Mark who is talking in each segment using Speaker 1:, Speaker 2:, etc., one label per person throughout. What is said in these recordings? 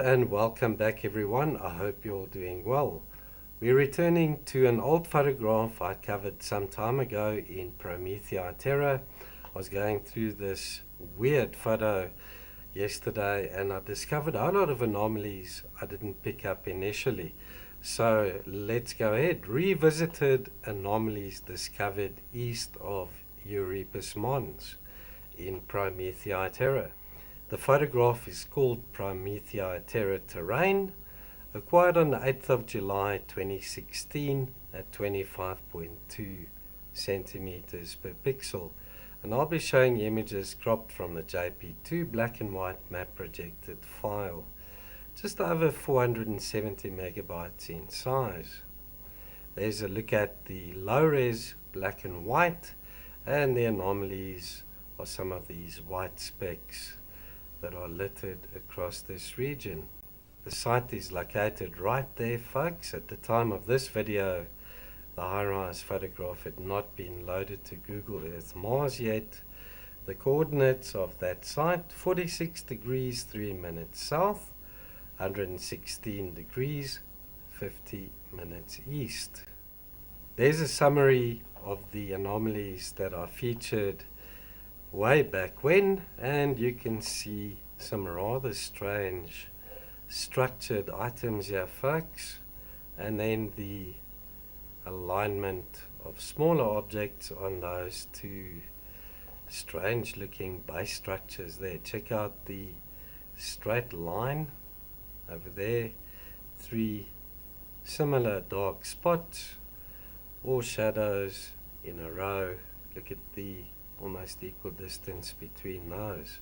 Speaker 1: and welcome back everyone. I hope you're all doing well. We're returning to an old photograph I covered some time ago in Promethei Terra. I was going through this weird photo yesterday and I discovered a whole lot of anomalies I didn't pick up initially. So let's go ahead. Revisited anomalies discovered east of Euripus Mons in Promethei Terra. The photograph is called Promethei Terra Terrain, acquired on the 8th of July 2016 at 25.2 centimeters per pixel. And I'll be showing images cropped from the JP2 black and white map projected file, just over 470 megabytes in size. There's a look at the low-res black and white, and the anomalies are some of these white specks that are littered across this region. The site is located right there, folks. At the time of this video, the high-rise photograph had not been loaded to Google Earth Mars yet. The coordinates of that site: 46 degrees 3 minutes south, 116 degrees 50 minutes east. There's a summary of the anomalies that are featured way back when, and you can see some rather strange structured items here, folks, and then the alignment of smaller objects on those two strange looking base structures there. Check out the straight line over there, three similar dark spots or shadows in a row. Look at the almost equal distance between those,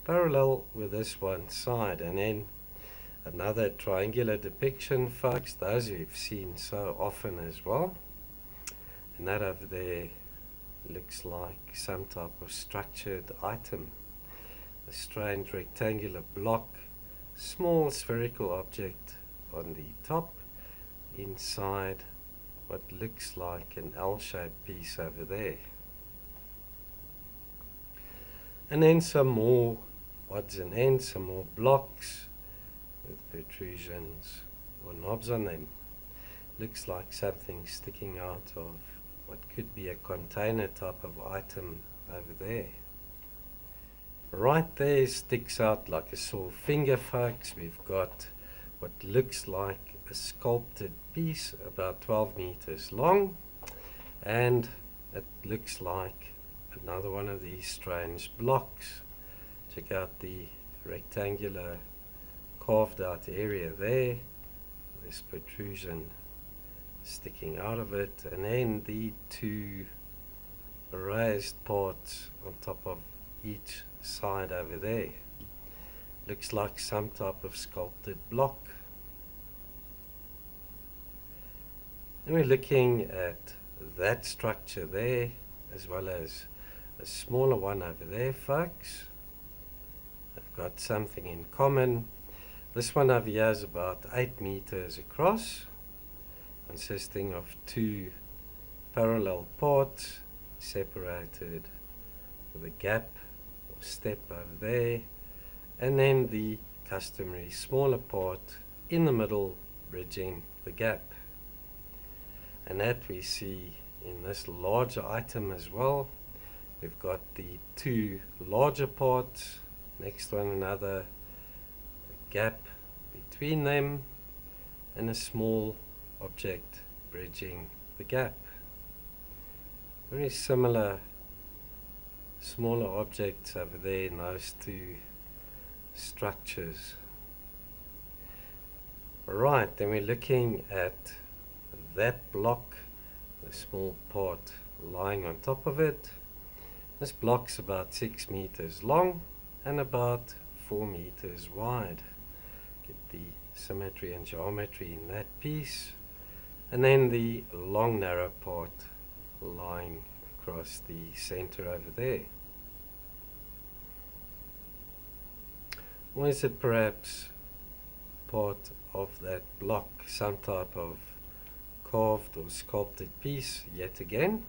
Speaker 1: parallel with this one side, and then another triangular depiction, folks, those we've seen so often as well. And that over there looks like some type of structured item, a strange rectangular block, small spherical object on the top, inside what looks like an L-shaped piece over there. And then some more odds and ends, some more blocks with protrusions or knobs on them. Looks like something sticking out of what could be a container type of item over there. Right there sticks out like a sore finger, folks. We've got what looks like a sculpted piece about 12 meters long, and it looks like another one of these strange blocks. Check out the rectangular carved out area there, this protrusion sticking out of it, and then the two raised parts on top of each side over there. Looks like some type of sculpted block. And we're looking at that structure there, as well as a smaller one over there, folks. They've got something in common. This one over here is about 8 meters across, consisting of two parallel parts separated with a gap or step over there, and then the customary smaller part in the middle bridging the gap. And that we see in this larger item as well. We've got the two larger parts next to one another, a gap between them, and a small object bridging the gap. Very similar smaller objects over there in those two structures. Right, then we're looking at that block, the small part lying on top of it. This block's about 6 meters long and about 4 meters wide. Get the symmetry and geometry in that piece. And then the long narrow part lying across the center over there. Or is it perhaps part of that block, some type of carved or sculpted piece yet again?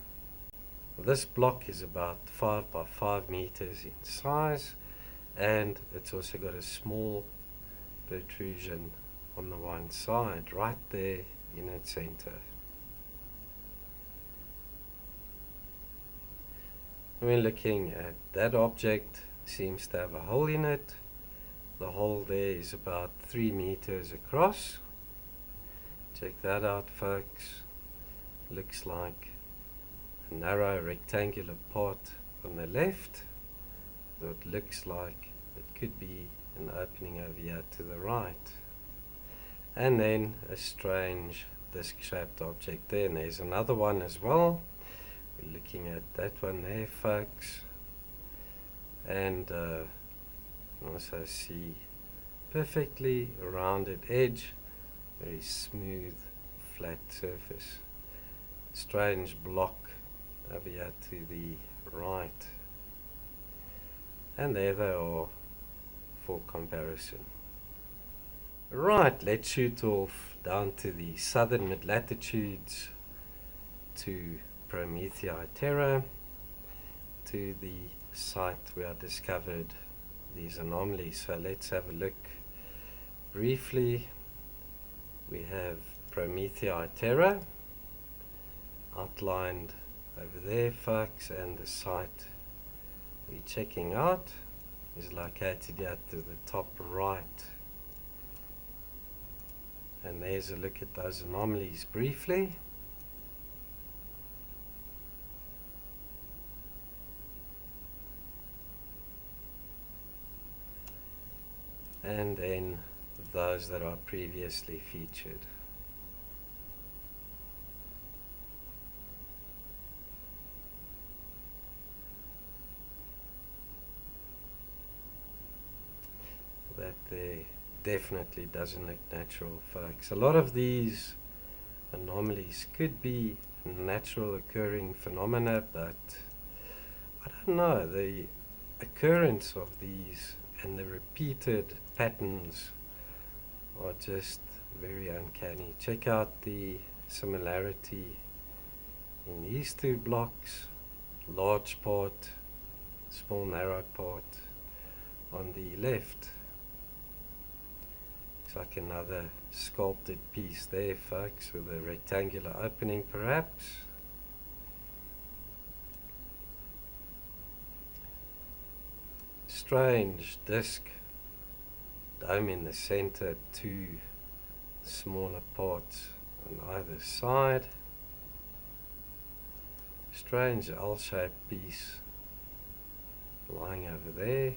Speaker 1: This block is about 5 by 5 meters in size, and it's also got a small protrusion on the one side, right there in its center. We're looking at that object, seems to have a hole in it. The hole there is about 3 meters across. Check that out, folks. Looks like a narrow rectangular part on the left. So it looks like it could be an opening over here to the right. And then a strange disc-shaped object there. And there's another one as well. We're looking at that one there, folks. And also see perfectly rounded edge, very smooth, flat surface. Strange block over here to the right. And there they are for comparison. Right, let's shoot off down to the southern mid-latitudes to Promethei Terra, to the site where I discovered these anomalies. So let's have a look briefly. We have Promethei Terra outlined over there, folks, and the site we're checking out is located here to the top right. And there's a look at those anomalies briefly. And then those that are previously featured. That there definitely doesn't look natural, folks. A lot of these anomalies could be natural occurring phenomena, but I don't know, the occurrence of these and the repeated patterns are just very uncanny. Check out the similarity in these two blocks. Large part, small narrow part on the left. Looks like another sculpted piece there, folks, with a rectangular opening perhaps. Strange disc, dome in the center, two smaller parts on either side. Strange L-shaped piece lying over there.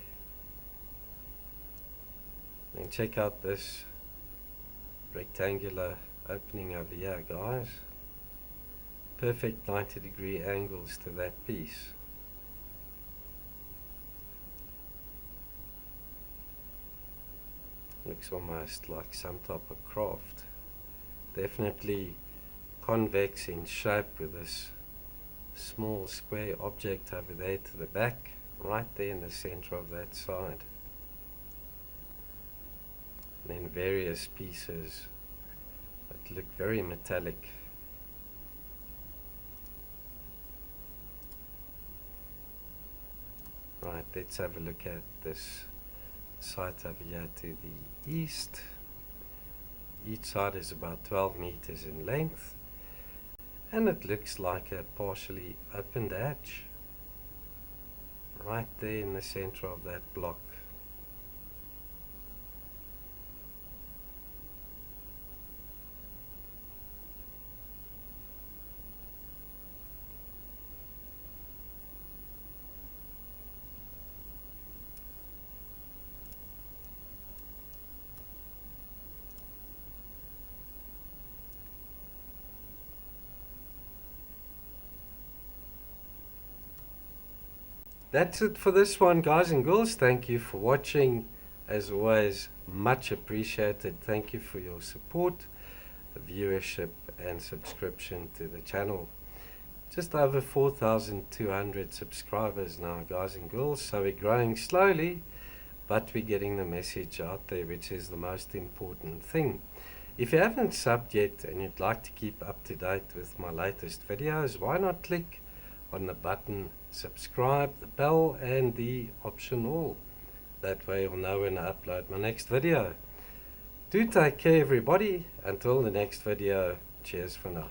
Speaker 1: Then check out this rectangular opening over here, guys. Perfect 90-degree angles to that piece. Looks almost like some type of craft. Definitely convex in shape, with this small square object over there to the back, right there in the center of that side. And then various pieces that look very metallic. Right, let's have a look at this site over here to the east. Each side is about 12 meters in length, and it looks like a partially opened hatch right there in the center of that block. That's it for this one, guys and girls. Thank you for watching. As always, much appreciated. Thank you for your support, viewership and subscription to the channel. Just over 4,200 subscribers now, guys and girls. So we're growing slowly, but we're getting the message out there, which is the most important thing. If you haven't subbed yet and you'd like to keep up to date with my latest videos, why not click on the button subscribe, the bell and the option all. That way you'll know when I upload my next video. Do take care everybody. Until the next video, cheers for now.